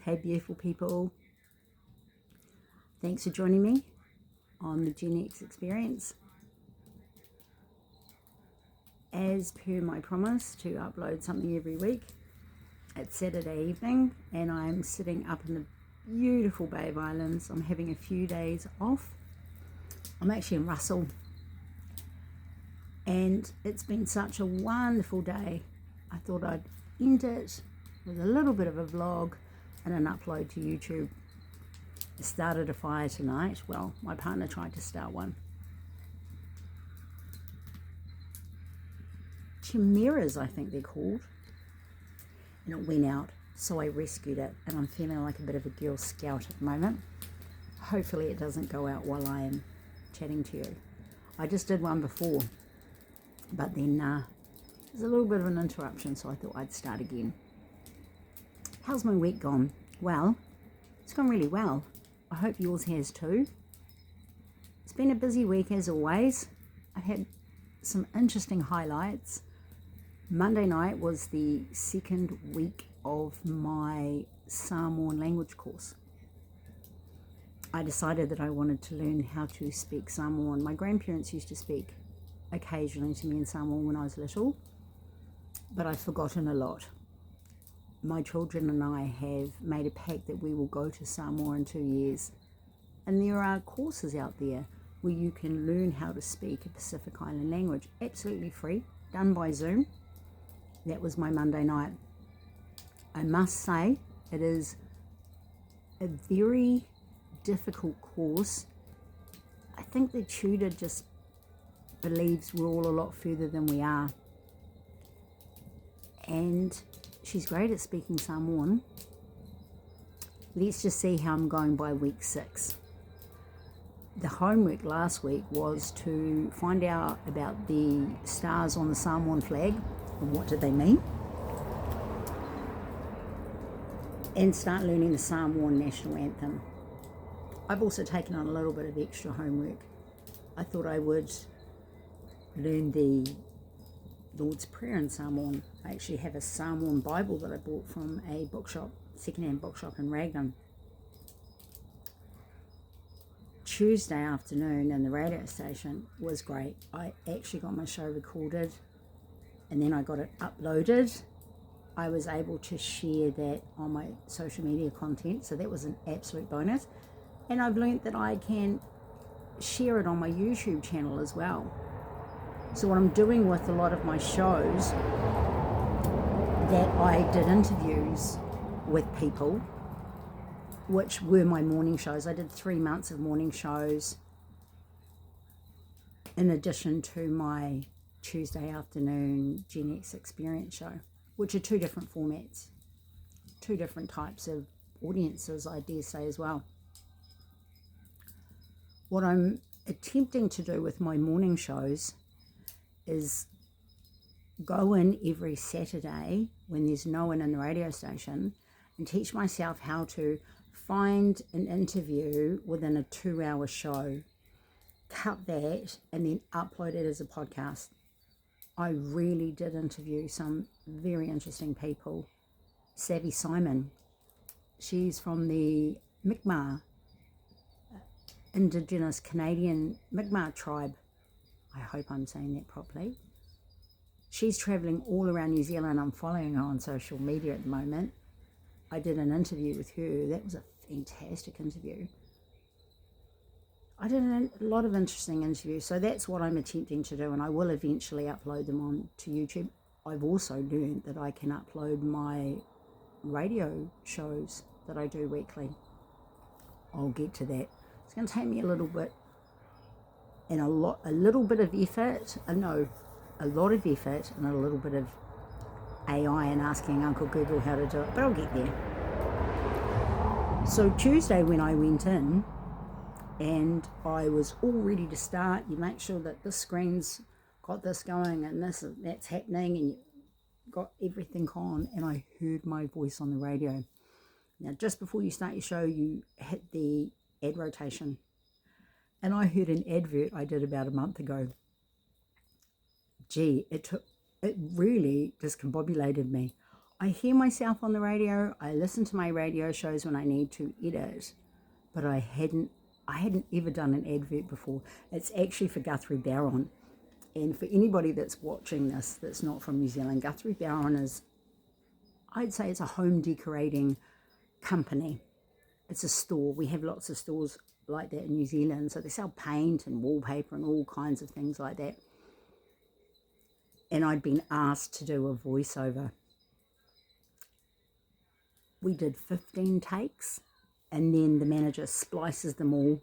Hey beautiful people, thanks for joining me on the Gen X experience. As per my promise to upload something every week, it's Saturday evening and I'm sitting up in the beautiful Bay of Islands. I'm having a few days off. I'm actually in Russell and it's been such a wonderful day. I thought I'd end it with a little bit of a vlog and an upload to YouTube. I started a fire tonight. Well, my partner tried to start one. Chimeras, I think they're called. And it went out, so I rescued it. And I'm feeling like a bit of a Girl Scout at the moment. Hopefully it doesn't go out while I am chatting to you. I just did one before, but then there's a little bit of an interruption, so I thought I'd start again. How's my week gone? Well, it's gone really well. I hope yours has too. It's been a busy week as always. I've had some interesting highlights. Monday night was the second week of my Samoan language course. I decided that I wanted to learn how to speak Samoan. My grandparents used to speak occasionally to me in Samoan when I was little, but I've forgotten a lot. My children and I have made a pact that we will go to Samoa in 2 years. And there are courses out there where you can learn how to speak a Pacific Island language, absolutely free, done by Zoom. That was my Monday night. I must say, it is a very difficult course. I think the tutor just believes we're all a lot further than we are. And she's great at speaking Samoan. Let's just see how I'm going by week 6. The homework last week was to find out about the stars on the Samoan flag and what do they mean, and start learning the Samoan national anthem. I've also taken on a little bit of extra homework. I thought I would learn the Lord's Prayer in Samoan. I actually have a Samoan Bible that I bought from a bookshop, secondhand bookshop in Raglan. Tuesday afternoon in the radio station was great. I actually got my show recorded and then I got it uploaded. I was able to share that on my social media content, so that was an absolute bonus. And I've learnt that I can share it on my YouTube channel as well. So what I'm doing with a lot of my shows, that I did interviews with people, which were my morning shows. I did 3 months of morning shows in addition to my Tuesday afternoon Gen X experience show, which are 2 different formats, 2 different types of audiences, I dare say as well. What I'm attempting to do with my morning shows is go in every Saturday when there's no one in the radio station and teach myself how to find an interview within a 2-hour show, cut that, and then upload it as a podcast. I really did interview some very interesting people. Savvy Simon, she's from the Mi'kmaq, Indigenous Canadian Mi'kmaq tribe. I hope I'm saying that properly. She's travelling all around New Zealand. I'm following her on social media at the moment. I did an interview with her. That was a fantastic interview. I did a lot of interesting interviews, so that's what I'm attempting to do, and I will eventually upload them on to YouTube. I've also learned that I can upload my radio shows that I do weekly. I'll get to that. It's going to take me a little bit and a little bit of effort. A lot of effort and a little bit of AI and asking Uncle Google how to do it, but I'll get there. So Tuesday when I went in and I was all ready to start, you make sure that this screen's got this going and that's happening, and you got everything on, and I heard my voice on the radio. Now just before you start your show, you hit the ad rotation, and I heard an advert I did about a month ago. Gee, it really discombobulated me. I hear myself on the radio. I listen to my radio shows when I need to edit, but I hadn't ever done an advert before. It's actually for Guthrie Barron. And for anybody that's watching this that's not from New Zealand, Guthrie Barron is, I'd say it's a home decorating company. It's a store. We have lots of stores like that in New Zealand. So they sell paint and wallpaper and all kinds of things like that. And I'd been asked to do a voiceover. We did 15 takes, and then the manager splices them all,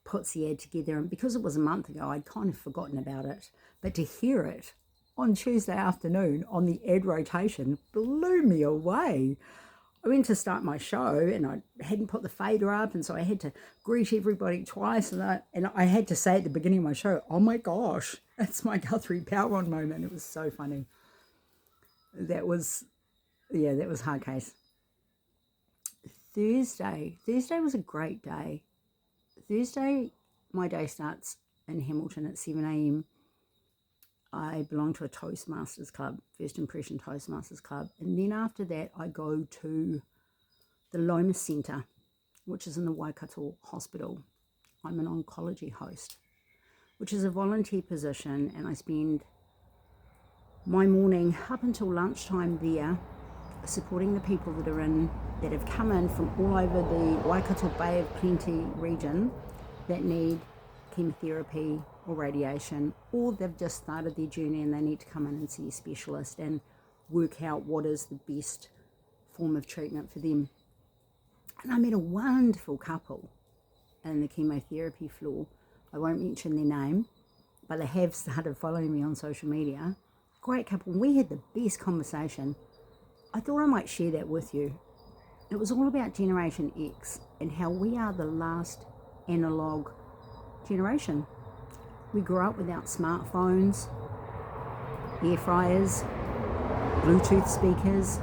puts the ad together, and because it was a month ago, I'd kind of forgotten about it. But to hear it on Tuesday afternoon on the ad rotation blew me away. I went to start my show and I hadn't put the fader up, and so I had to greet everybody twice, and I had to say at the beginning of my show, oh my gosh, that's my Guthrie Barron moment. It was so funny. That was hard case. Thursday was a great day. Thursday, my day starts in Hamilton at 7 a.m. I belong to a Toastmasters club, First Impression Toastmasters club. And then after that, I go to the Lomas Centre, which is in the Waikato Hospital. I'm an oncology host, which is a volunteer position, and I spend my morning up until lunchtime there supporting the people that have come in from all over the Waikato Bay of Plenty region that need chemotherapy or radiation, or they've just started their journey and they need to come in and see a specialist and work out what is the best form of treatment for them. And I met a wonderful couple in the chemotherapy floor. I won't mention their name, but they have started following me on social media. Great couple. We had the best conversation. I thought I might share that with you. It was all about Generation X and how we are the last analog generation. We grew up without smartphones, air fryers, Bluetooth speakers,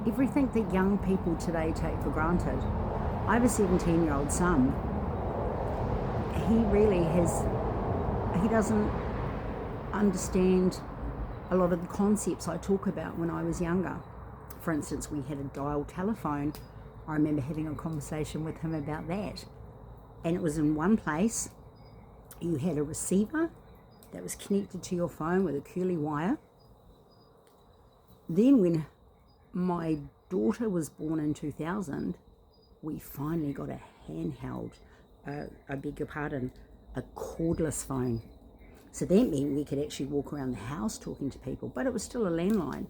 everything that young people today take for granted. I have a 17-year-old son. He doesn't understand a lot of the concepts I talk about when I was younger. For instance, we had a dial telephone. I remember having a conversation with him about that. And it was in one place. You had a receiver that was connected to your phone with a curly wire. Then when my daughter was born in 2000, we finally got a handheld, I beg your pardon, a cordless phone. So that meant we could actually walk around the house talking to people, but it was still a landline.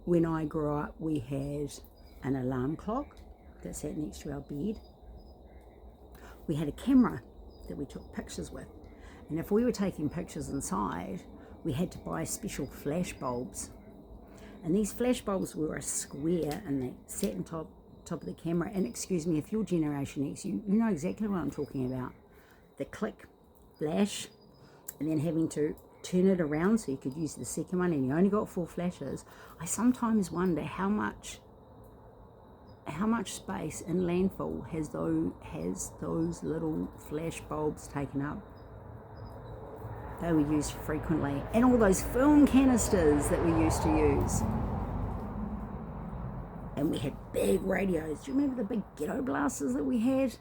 When I grew up, we had an alarm clock that sat next to our bed. We had a camera that we took pictures with. And if we were taking pictures inside, we had to buy special flash bulbs. And these flash bulbs were a square and they sat on top of the camera. And excuse me, if you're Generation X, you know exactly what I'm talking about. The click flash, and then having to turn it around so you could use the second one, and you only got 4 flashes. I sometimes wonder how much space in landfill has those little flash bulbs taken up. They were used frequently. And all those film canisters that we used to use. And we had big radios. Do you remember the big ghetto blasters that we had?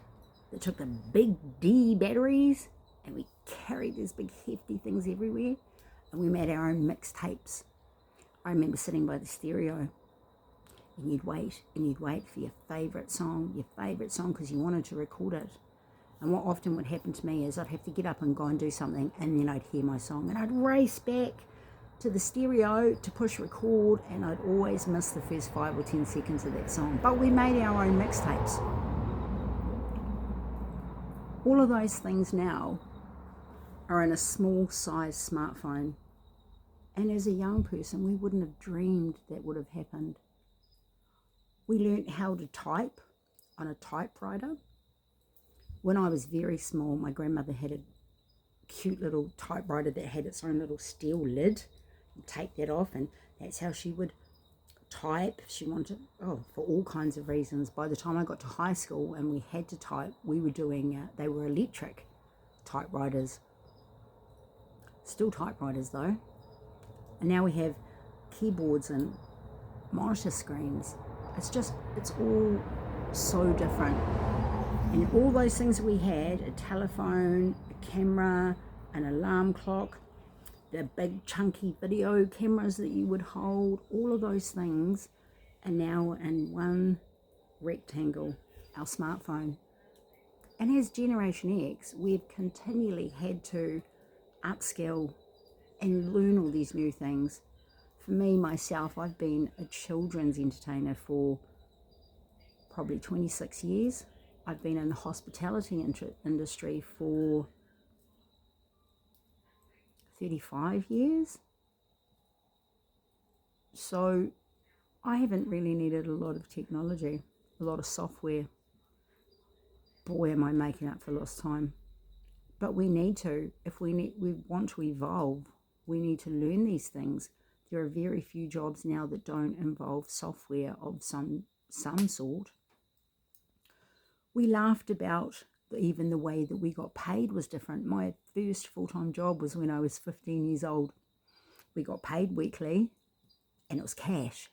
That took the big D batteries, and we carried these big hefty things everywhere. And we made our own mixtapes. I remember sitting by the stereo, and you'd wait for your favourite song because you wanted to record it. And what often would happen to me is I'd have to get up and go and do something, and then I'd hear my song, and I'd race back to the stereo to push record, and I'd always miss the first 5 or 10 seconds of that song. But we made our own mixtapes. All of those things now are in a small size smartphone. And as a young person, we wouldn't have dreamed that would have happened. We learnt how to type on a typewriter. When I was very small, my grandmother had a cute little typewriter that had its own little steel lid. You take that off, and that's how she would type. She wanted, for all kinds of reasons. By the time I got to high school and we had to type, we were doing, they were electric typewriters. Still typewriters though. And now we have keyboards and monitor screens. It's all so different. And all those things we had, a telephone, a camera, an alarm clock, the big chunky video cameras that you would hold, all of those things are now in one rectangle, our smartphone. And as Generation X, we've continually had to upskill and learn all these new things. For me, myself, I've been a children's entertainer for probably 26 years. I've been in the hospitality industry for 35 years. So I haven't really needed a lot of technology, a lot of software. Boy, am I making up for lost time. But we need to. If we want to evolve, we need to learn these things. There are very few jobs now that don't involve software of some sort. We laughed about even the way that we got paid was different. My first full-time job was when I was 15 years old. We got paid weekly, and it was cash.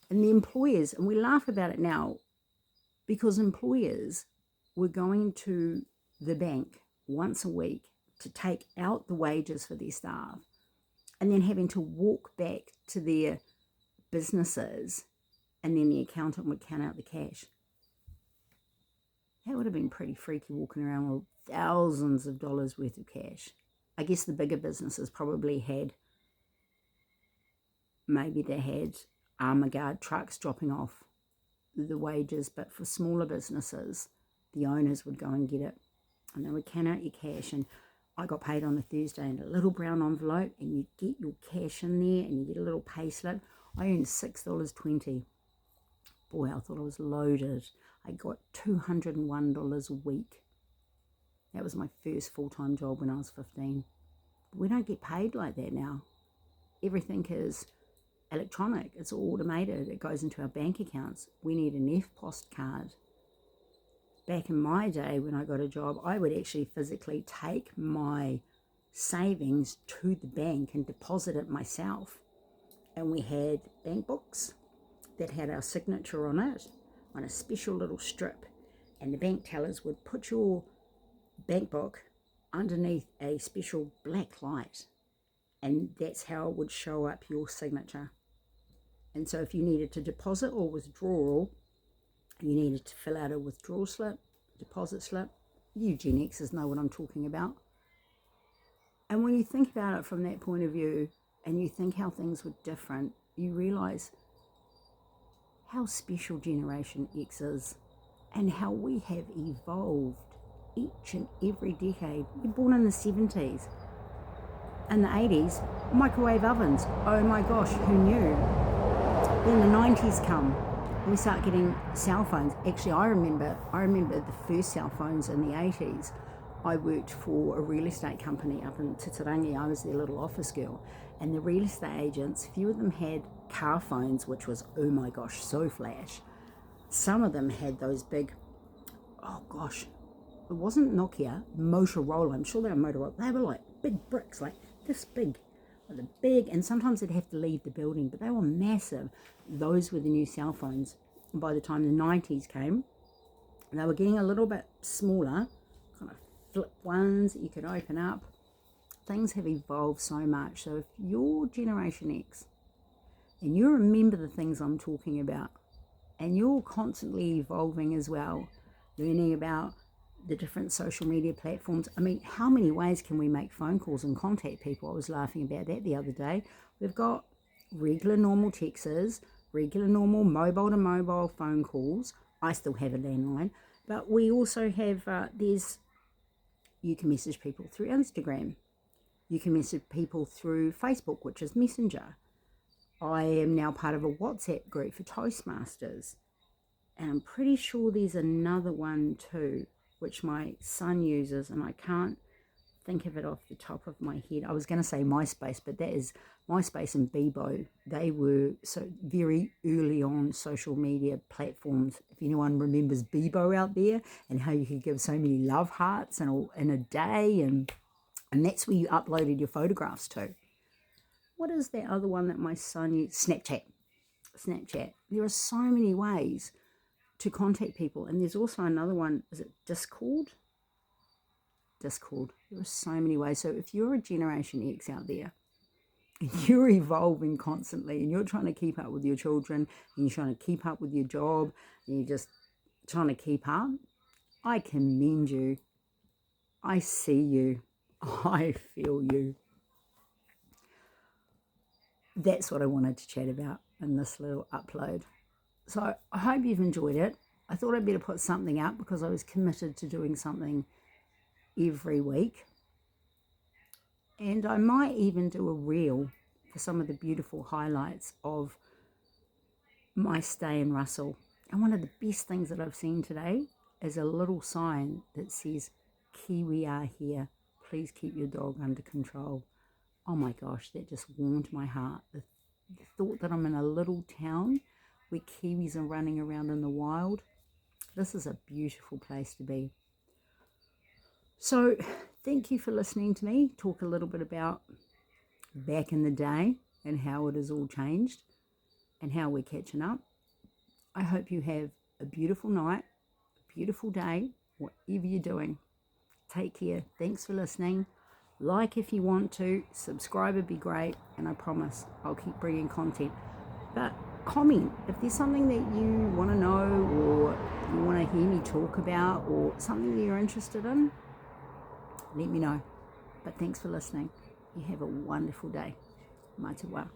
And the employers, and we laugh about it now, because employers were going to the bank once a week to take out the wages for their staff and then having to walk back to their businesses, and then the accountant would count out the cash. That would have been pretty freaky, walking around with thousands of dollars worth of cash. I guess the bigger businesses probably had, maybe they had armor guard trucks dropping off the wages, but for smaller businesses, the owners would go and get it, and they would count out your cash. And I got paid on a Thursday in a little brown envelope, and you get your cash in there, and you get a little pay slip. I earned $6.20. Boy, I thought I was loaded. I got $201 a week. That was my first full-time job when I was 15. We don't get paid like that now. Everything is electronic. It's all automated. It goes into our bank accounts. We need an EFTPOS card. Back in my day when I got a job, I would actually physically take my savings to the bank and deposit it myself. And we had bank books that had our signature on it, on a special little strip. And the bank tellers would put your bank book underneath a special black light. And that's how it would show up your signature. And so if you needed to deposit or withdraw, you needed to fill out a withdrawal slip, deposit slip. You Gen Xers know what I'm talking about. And when you think about it from that point of view, and you think how things were different, you realise how special Generation X is, and how we have evolved each and every decade. We're born in the 70s. In the 80s, microwave ovens. Oh my gosh, who knew? Then the 90s come. We start getting cell phones. Actually, I remember the first cell phones in the 80s. I worked for a real estate company up in Titirangi. I was their little office girl. And the real estate agents, few of them had car phones, which was, oh my gosh, so flash. Some of them had those big, oh gosh, it wasn't Nokia, Motorola. I'm sure they were Motorola. They were like big bricks, like this big. The big, and sometimes they'd have to leave the building, but they were massive. Those were the new cell phones. And by the time the 90s came, they were getting a little bit smaller, kind of flip ones that you could open up. Things have evolved so much. So if you're Generation X and you remember the things I'm talking about, and you're constantly evolving as well, learning about the different social media platforms. I mean, how many ways can we make phone calls and contact people? I was laughing about that the other day. We've got regular normal texts, regular normal mobile to mobile phone calls. I still have a landline, but we also have, you can message people through Instagram. You can message people through Facebook, which is Messenger. I am now part of a WhatsApp group for Toastmasters. And I'm pretty sure there's another one too, which my son uses, and I can't think of it off the top of my head. I was going to say MySpace, but that is MySpace and Bebo. They were so very early on social media platforms. If anyone remembers Bebo out there, and how you could give so many love hearts in a day, and that's where you uploaded your photographs to. what is that other one that my son used? Snapchat. There are so many ways to contact people, and there's also another one. Is it Discord? There are so many ways. So if you're a Generation X out there and you're evolving constantly and you're trying to keep up with your children and you're trying to keep up with your job and you're just trying to keep up, I commend you. I see you. I feel you. That's what I wanted to chat about in this little upload. So I hope you've enjoyed it. I thought I'd better put something up because I was committed to doing something every week. And I might even do a reel for some of the beautiful highlights of my stay in Russell. And one of the best things that I've seen today is a little sign that says, "Kiwi are here. Please keep your dog under control." Oh my gosh, that just warmed my heart. The thought that I'm in a little town where Kiwis are running around in the wild. This is a beautiful place to be. So thank you for listening to me talk a little bit about back in the day and how it has all changed and how we're catching up. I hope you have a beautiful night, a beautiful day, whatever you're doing. Take care. Thanks for listening. Like if you want to, subscribe would be great, and I promise I'll keep bringing content. But comment if there's something that you want to know or you want to hear me talk about or something that you're interested in, let me know. But thanks for listening. You have a wonderful day. Mā te wā.